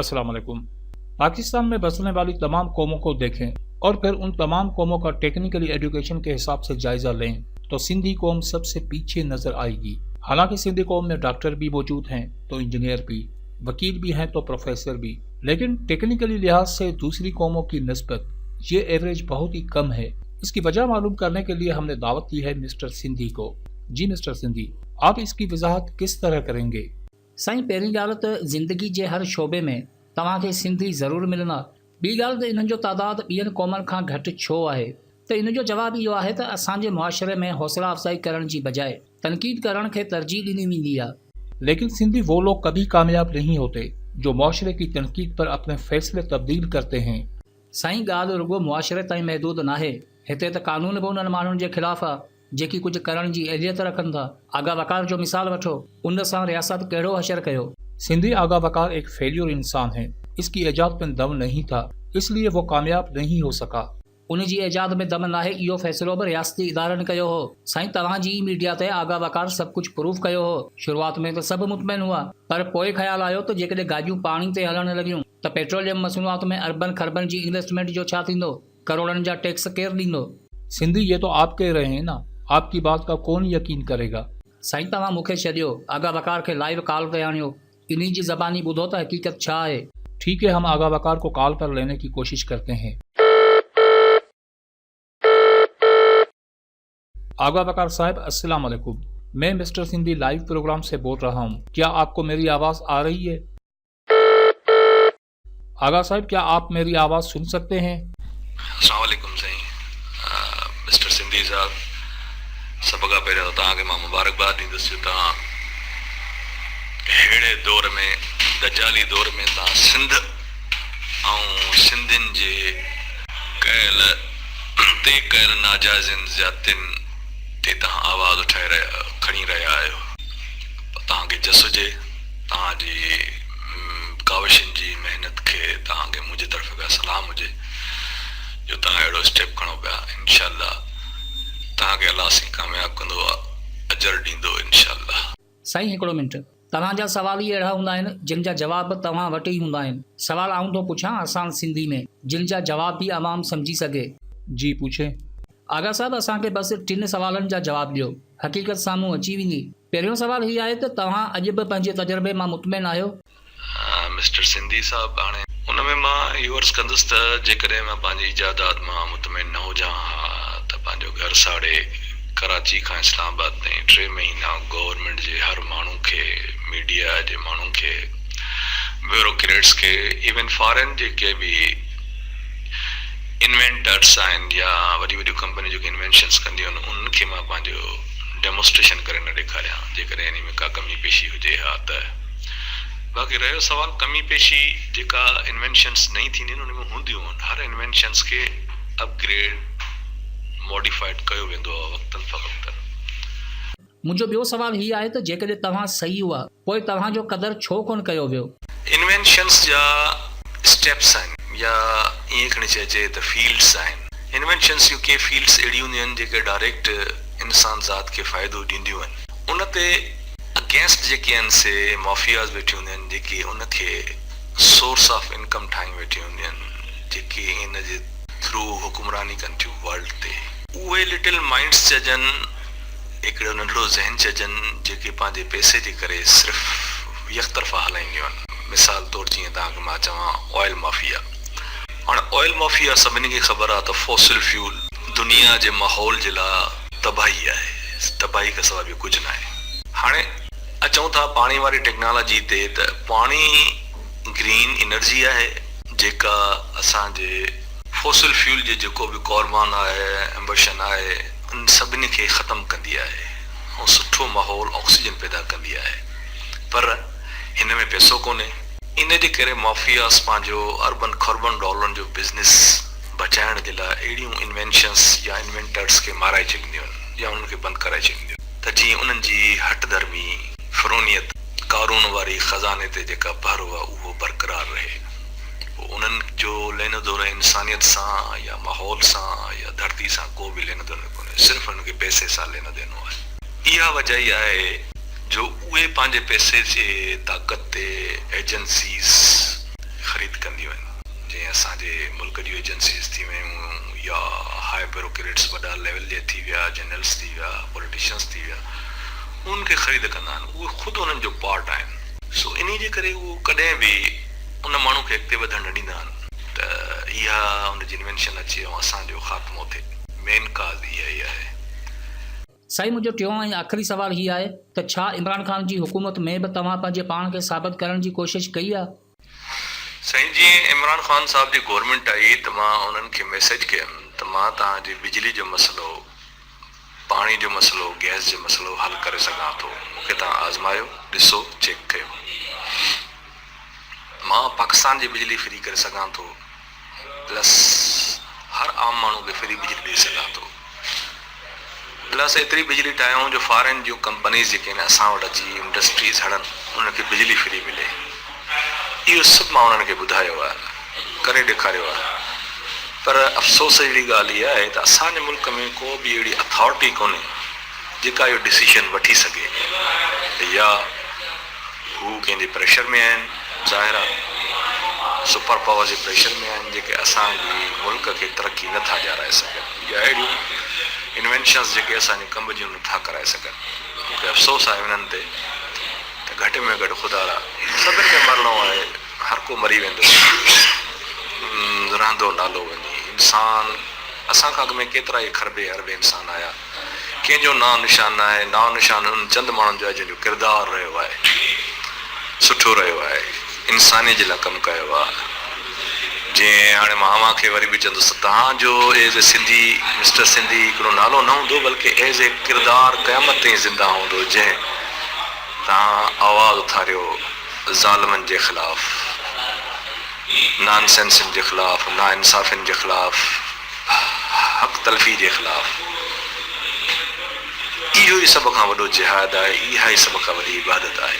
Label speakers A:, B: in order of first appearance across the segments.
A: अस्सलाम वालेकुम। पाकिस्तान में बसने वाली तमाम कौमों को देखें और फिर उन तमाम कौमों का टेक्निकली एजुकेशन के हिसाब से जायजा लें तो सिंधी कौम सबसे पीछे नजर आएगी। हालांकि सिंधी कौम में डॉक्टर भी मौजूद हैं तो इंजीनियर भी, वकील भी हैं तो प्रोफेसर भी, लेकिन टेक्निकली लिहाज से दूसरी कौमों की निस्बत ये एवरेज बहुत ही कम है। इसकी वजह मालूम करने के लिए हमने दावत दी है मिस्टर सिंधी को। जी मिस्टर सिंधी, आप इसकी वजाहत किस तरह करेंगे?
B: साईं, पहिरीं ॻाल्हि त ज़िंदगी जे हर शोबे में तव्हांखे सिंधी ज़रूरु मिलंदा। ॿी ॻाल्हि त इन्हनि जो तइदादु ॿियनि क़ौमनि खां घटि छो आहे? त इन जो जवाबु इहो आहे त असांजे मुआशरे में हौसला अफ़ज़ाई करण जी बजाय तनक़ीद करण खे तरजीह ॾिनी वेंदी आहे।
A: लेकिन सिंधी वो लोग कभी कामयाब नहीं होते जो मुआशरे की तनकीद पर अपने फैसले तब्दील करते हैं।
B: साईं, ॻाल्हि रुगो मुआशरे ताईं महदूद नाहे। हिते त कानून बि उन्हनि माण्हुनि जे ख़िलाफ़ आहे जेकी कुझु करण जी एलियत रखनि था। आगा वकार जो मिसाल वठो, उन सां रियासत कहिड़ो हशर कयो।
A: सिंधी आगा वकार एक फेलियर इंसान है। इसकी इजाद में दम नहीं था, इसलिए वो कामयाब नहीं हो सका।
B: उन जी इजाद में दम नाहे इहो फ़ैसिलो बि रियासती इदारनि कयो हो। साईं, तव्हांजी मीडिया ते आगा वकार सभु कुझु प्रूफ कयो हो। शुरूआत में त सभु मुतमइन हुआ, पर पोइ ख़्यालु आयो त जेकॾहिं गाॾियूं पाणी ते हलणु लॻियूं त पेट्रोलियम मसनूआत में अरबन खरबन जी इन्वेस्टमेंट जो छा थींदो? करोड़नि जा टैक्स केरु ॾींदो?
A: सिंधी, ये तो आप कह रहे हैं ना, आपकी बात का कौन यकीन करेगा?
B: साईं, तव्हां मूंखे छॾियो, आगा वकार खे लाइव कॉल ते आणियो, इन्ही जी ज़बानी ॿुधो त हक़ीक़त छा आहे।
A: ठीक है, हम आगा वकार को कॉल पर लेने की कोशिश करते हैं। आगा वकार साहब, अस्सलाम वालेकुम। मैं मिस्टर सिंधी लाइव प्रोग्राम से बोल रहा हूँ। क्या आपको मेरी आवाज आ रही है? आगा साहब, क्या आप मेरी आवाज सुन सकते हैं?
C: अस्सलाम वालेकुम साईं। मिस्टर सिंधी साहब, सभ खां पहिरियों तव्हांखे मां मुबारकबाद ॾींदुसि। तव्हां अहिड़े दौर में, दजाली दौर में, तव्हां सिंध ऐं सिंधियुनि जे कयल नाजाइज़नि ज़्यादतियुनि ते तव्हां आवाज़ उठाए खणी रहिया आहियो। तव्हांखे जस हुजे, तव्हांजी काविशनि जी महिनत खे तव्हांखे मुंहिंजी तरफ़ खां सलाम हुजे जो तव्हां अहिड़ो स्टेप खणो पिया। इंशाअल्लाह तव्हांखे अलाह साईं कामयाब कंदो, अजर ॾींदो इंशाअल्लाह।
B: साईं, हिकिड़ो मिंट, तव्हांजा सवाल ई अहिड़ा हूंदा आहिनि जिन जा जवाब तव्हां वटि ई हूंदा आहिनि। सवाल आऊं थो पुछां आसान सिंधी में, जिन जा जवाब भी आवाम समझी सघे।
A: जी पूछे।
B: आगा साहब, असांखे बसि 3 सवालनि जा जवाब ॾियो, हक़ीक़त साम्हूं अची वेंदी। पहिरियों सवाल हीअ आहे त तव्हां अॼु बि पंहिंजे तजुर्बे मां मुतमिन आहियो?
C: मिस्टर सिंधी साहब, हाणे उन में मां इहो अर्ज़ु कंदुसि त जेकॾहिं मां पंहिंजी इजादात मां मुतमिन न हुजां हा त पंहिंजो घर साड़े कराची खां इस्लामाबाद ताईं 3 महीना गवर्नमेंट जे हर माण्हू खे, मीडिया जे माण्हू खे, ब्यूरोक्रेट्स खे, इवन फॉरेन जेके बि इन्वेंटर्स आहिनि या वॾी वॾियूं कंपनियूं जेके इन्वेंशन्स कंदियूं आहिनि उन्हनि खे मां पंहिंजो डेमोस्ट्रेशन करे न ॾेखारियां जेकॾहिं इन में का कमी पेशी हुजे हा त। बाक़ी रहियो सवाल कमी पेशी जेका इन्वेंशन्स नई थींदियूं आहिनि उन में हूंदियूं आहिनि। हर इन्वेंशन्स खे अपग्रेड, मॉडिफाइड कयो वेंदो आहे वक़्तन फ़वक़्तन।
B: मुंहिंजो ॿियो सवाल हीअ आहे त जेकॾहिं तव्हां सही हुआ पोइ तव्हांजो क़दर छो कोन कयो वियो?
C: इन्वेंशन्स जा स्टेप्स आहिनि या ईअं खणी चइजे त फील्ड्स आहिनि। इन्वेंशन्स जूं के फील्ड्स अहिड़ियूं हूंदियूं आहिनि जेके डायरेक्ट इंसान ज़ात खे फ़ाइदो ॾींदियूं आहिनि। उन ते अगेंस्ट जेके आहिनि से माफ़ियाज़ वेठी हूंदियूं आहिनि जेके उनखे सोर्स ऑफ इनकम ठाहे वेठी हूंदियूं आहिनि, जेके इन जे थ्रू हुकुमरानी कनि थियूं वर्ल्ड ते। उहे लिटिल माइंड्स चइजनि, हिकिड़ो नंढड़ो ज़हन चइजनि, जेके पंहिंजे पैसे जे करे सिर्फ़ु यकतरफ़ा हलाईंदियूं आहिनि। मिसाल तौरु जीअं तव्हांखे मां चवां ऑयल माफ़िया। हाणे ऑयल माफ़िया सभिनी खे ख़बर आहे त फॉसिल फ्यूल दुनिया जे माहौल जे लाइ तबाही आहे, तबाही खां सवाइ ॿियो कुझु न आहे। हाणे अचूं था पाणी वारी टेक्नोलॉजी ते, त पाणी ग्रीन एनर्जी आहे जेका असांजे फॉसिल फ्यूल जे जेको बि कॉर्बन आहे, एम्बिशन आहे, उन सभिनी खे ख़तमु कंदी आहे ऐं सुठो माहौल ऑक्सीजन पैदा कंदी आहे। पर हिन में पैसो कोन्हे, इन जे करे माफ़ियास पंहिंजो अरबन खरबन डॉलरनि जो बिज़नेस बचाइण जे लाइ अहिड़ियूं इन्वेंशन्स या इन्वेंटर्स खे माराए छॾींदियूं आहिनि या उन्हनि खे बंदि कराए छॾींदियूं आहिनि त जीअं उन्हनि जी हट धर्मी, फ़िरौनियत, कारून वारी ख़ज़ाने ते जेका भर आहे उहो बरक़रार रहे। पोइ उन्हनि जो लेनो देनो इंसानियत सां या माहौल सां या धरती सां को बि लेनो देनो कोन्हे, सिर्फ़ु उन्हनि खे पैसे सां लेनो देनो आहे। इहा वजह इहा आहे जो उहे पंहिंजे पैसे जे ताक़त ते एजेंसीज़ ख़रीद कंदियूं आहिनि, जीअं असांजे मुल्क जूं एजेंसीज़ थी वियूं या हाई ब्यूरोक्रेट्स वॾा लेवल जे थी विया, जनरल्स थी विया, पॉलिटिशियंस थी विया, उनखे ख़रीद कंदा आहिनि, उहे ख़ुदि उन्हनि जो पार्ट आहिनि। सो इन जे करे उहो कॾहिं बि उन माण्हू खे अॻिते वधणु न ॾींदा आहिनि त इहा उनजी इन्वेंशन अचे ऐं असांजो ख़ात्मो थिए। मेन काज़ इहा ई आहे।
B: साईं, मुंहिंजो टियों ऐं आख़िरी सवाल हीअ आहे त छा इमरान ख़ान जी हुकूमत में बि तव्हां पंहिंजे पाण खे साबित करण जी कोशिशि कई आहे?
C: साईं, जीअं इमरान ख़ान साहब जी गवर्नमेंट आई त मां उन्हनि खे मैसेज कयुमि त मां तव्हांजी बिजली जो मसइलो, पाणी जो मसइलो, गैस जो मसइलो हल करे सघां थो, मूंखे तव्हां आज़मायो, ॾिसो, चेक कयो। मां पाकिस्तान जी बिजली फ्री करे सघां थो, प्लस हर आम माण्हू खे फ्री बिजली ॾेई सघां थो, प्लस एतिरी बिजली ठाहियूं जो फॉरेन जूं कंपनीज़ जेके आहिनि असां वटि अची इंडस्ट्रीज़ हड़नि, उनखे बिजली फ्री मिले। इहो सभु मां उन्हनि खे ॿुधायो आहे, करे ॾेखारियो आहे। पर अफ़सोस जहिड़ी ॻाल्हि इहा आहे त असांजे मुल्क में को बि अहिड़ी अथॉरिटी कोन्हे जेका इहो डिसीशन वठी सघे, या हू कंहिंजे प्रेशर में आहिनि, ज़ाहिर आहे सुपर पावर जे प्रेशर में आहिनि, जेके असांजी मुल्क खे तरक़ी नथा ॾियाराए सघनि, या अहिड़ियूं इन्वेंशन्स जेके असांजे कम जूं नथा कराए सघनि। मूंखे अफ़सोस आहे उन्हनि ते त घटि में घटि ख़ुदा सभिनि खे मरणो आहे, हर को मरी वेंदो, रहंदो नालो वञे। इंसान असांखां अॻु में केतिरा ई खरबे अरबे इंसान आया, कंहिंजो नाम निशान न आहे। नाम निशान उन चंद माण्हुनि जो आहे जंहिंजो किरदारु रहियो आहे, सुठो रहियो आहे, इंसानी जे लाइ कमु कयो आहे। जीअं हाणे मां अव्हां खे वरी बि चवंदुसि तव्हांजो as a Sindhi, mister Sindhi हिकिड़ो नालो न हूंदो, बल्कि एज़ ए किरदारु क़यामत ताईं ज़िंदा हूंदो, जंहिं तव्हां आवाज़ु उथारियो ज़ालिमनि जे ख़िलाफ़, नॉनसेंसनि जे ख़िलाफ़, नाइंसाफ़ियुनि जे ख़िलाफ़, हक़ तलफ़ी जे ख़िलाफ़। इहो ई सभ खां वॾो जिहाद आहे, इहा ई सभ खां वॾी इबादत आहे।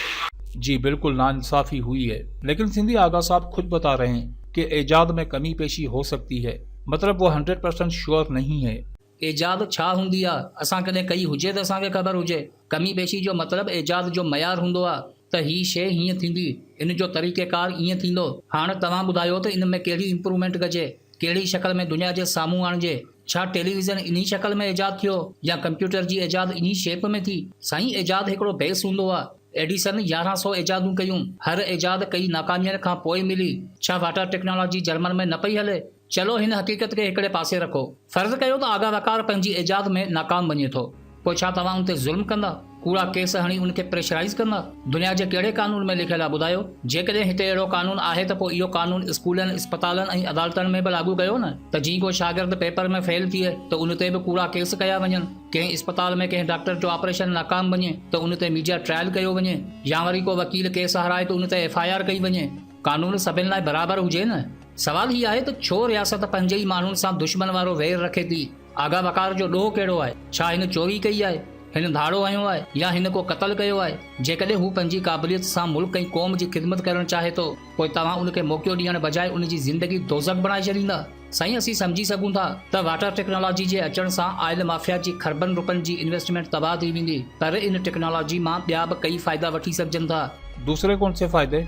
A: जी बिल्कुल नाइंसाफ़ी हुई है, लेकिन सिंधी आगा साहब खुद बता रहे हैं कि एजाद में कमी पेशी हो सकती है, मतलब वो 100% श्योर नहीं है।
B: एजाद छा हूंदी आहे असां कॾहिं कई हुजे त असांखे ख़बर हुजे। कमी पेशी जो मतिलबु एजाद जो मयार हूंदो आहे त हीअ शइ हीअं थींदी, इन जो तरीक़ेकार ईअं थींदो। हाणे तव्हां ॿुधायो त इन में कहिड़ी इम्प्रूवमेंट कजे, कहिड़ी शक्ल में दुनिया जे साम्हूं आणिजे। छा टेलीविज़न इन्ही शक्ल में एजाद थियो या कंप्यूटर जी एजाद इन्ही शेप में थी? साईं, एजाद हिकिड़ो बेस हूंदो आहे। एडिसन 1100 एजादूं कयूं, हर एजाद कई नाकामियत खां पोइ मिली। छा वाटर टेक्नोलॉजी जर्मन में न पई हले? चलो हिन हक़ीक़त खे हिकिड़े पासे रखो, फ़र्ज़ु कयो त आगा वकार पंहिंजी एजाद में नाकाम वञे थो, पोइ छा तव्हां उन ते ज़ुल्म कंदा, कूड़ा केस हणी उनखे प्रेशराइज़ कंदा? दुनिया जे कहिड़े कानून में लिखियल आहे ॿुधायो? जेकॾहिं हिते अहिड़ो कानून आहे त पोइ इहो कानून स्कूलनि, इस्पतालनि ऐं अदालतनि में बि लागू कयो न, त जीअं को शागिर्द पेपर में फेल थिए त उन ते बि कूड़ा केस कया वञनि। कंहिं इस्पताल में कंहिं डॉक्टर जो ऑपरेशन नाकाम वञे त उन ते मीडिया ट्रायल कयो वञे, या वरी को वकील केस हाराए त उन ते FIR कई वञे। कानून सभिनि लाइ बराबरि हुजे न। सवाल हीअ आहे त छो रियासत पंहिंजे ई माण्हुनि सां दुश्मन वारो वेर रखे थी? आगा वकार जो ॾोह कहिड़ो आहे? छा हिन चोरी कई आहे, हिन धाड़ो हयो आहे, या हिन को क़तल कयो आहे? जेकॾहिं हू पंहिंजी क़ाबिलियत सां मुल्क ऐं क़ौम जी ख़िदमत करणु चाहे थो, पोइ तव्हां उनखे मौक़ो ॾियण बजाए उनजी ज़िंदगी दोज़ख बणाए छॾींदा? साईं, असीं सम्झी सघूं था त वाटर टेक्नोलॉजी जे अचण सां आयल माफ़िया जी खरबनि रुपनि जी इन्वेस्टमेंट तबाह थी वेंदी, पर इन टेक्नोलॉजी मां ॿिया बि कई फ़ाइदा वठी सघजनि था।
A: दूसरे कौन से फ़ायदे?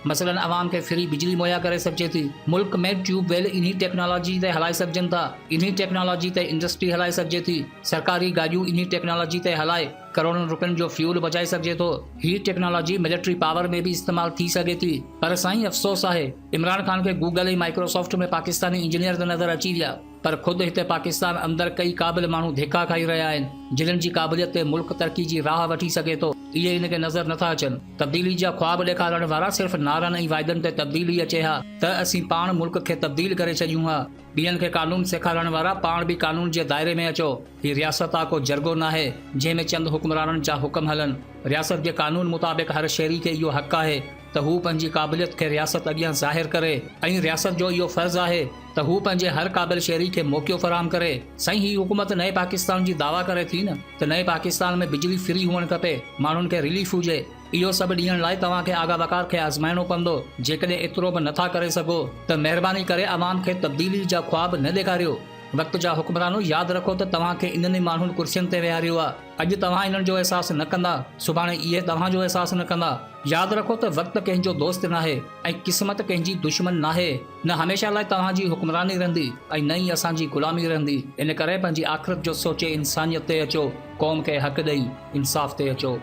B: मसलन अवाम खे फ्री बिजली मुहैया करे सघिजे थी। मुल्क में ट्यूबवेल इन्ही टेक्नोलॉजी ते हलाए सघजनि था, इन्ही टेक्नोलॉजी ते इंडस्ट्री हलाए सघिजे थी, सरकारी गाॾियूं इन्ही टेक्नोलॉजी ते हलाए करोड़नि रुपयनि जो फ्यूल बचाए सघिजे थो। हीअ टेक्नोलॉजी मिलिट्री पावर में बि इस्तेमाल थी सघे थी। पर साईं, अफ़सोस आहे इमरान ख़ान खे गूगल ऐं माइक्रोसॉफ्ट में पाकिस्तानी इंजीनियर त नज़र अची विया, पर ख़ुदि हिते पाकिस्तान अंदरि कई क़ाबिल माण्हू धिका खाई रहिया आहिनि, जिन्हनि जी क़ाबिलियत ते मुल्क तरक़ी जी राह वठी सघे थो। इहे इनखे नज़र नथा अचनि। तब्दीली जा ख्वाब ॾेखारण वारा सिर्फ़ नारनि ऐं वाइदनि ते तब्दीली अचे हा त असीं पाण मुल्क खे तब्दील करे छॾियूं हा। ॿियनि खे कानून सेखारण वारा पाण बि कानून जे दायरे में अचो। हीअ रियासत आहे, को जरगो नाहे जंहिं में चंद हुक्मराननि जा हुक्म हलनि। रियासत जे कानून मुताबिक़ हर शहरी खे इहो हक़ आहे त हू पंहिंजी क़ाबिलियत खे रियासत अॻियां ज़ाहिर करे, ऐं रियासत जो इहो फ़र्ज़ु आहे त हू पंहिंजे हर क़ाबिल शहरी खे मौक़ो फ़राहम करे। साईं, ही हुकूमत नए पाकिस्तान जी दावा करे थी न त नए पाकिस्तान में बिजली फ्री हुअणु खपे, माण्हुनि खे रिलीफ हुजे। इहो सभु ॾियण लाइ तव्हांखे आगा वकार खे आज़माइणो पवंदो। जेकॾहिं एतिरो बि नथा करे सघो त महिरबानी करे अवाम खे तब्दीली जा ख्वाब न ॾेखारियो। वक़्त जा हुक्मरानो यादि रखो त तव्हांखे इन्हनि माण्हुनि कुर्सियुनि ते विहारियो आहे। अॼु तव्हां इन्हनि जो अहसासु न कंदा, सुभाणे इहे तव्हांजो अहसासु न कंदा। यादि रखो त वक़्तु कंहिंजो दोस्त नाहे ऐं क़िस्मत कंहिंजी दुश्मन नाहे। न हमेशह लाइ तव्हांजी हुक्मरानी रहंदी ऐं न ई असांजी ग़ुलामी रहंदी। इन करे पंहिंजी आख़िरत जो सोचे इंसानियत ते अचो, क़ौम खे हक़ ॾेई इंसाफ़ ते अचो।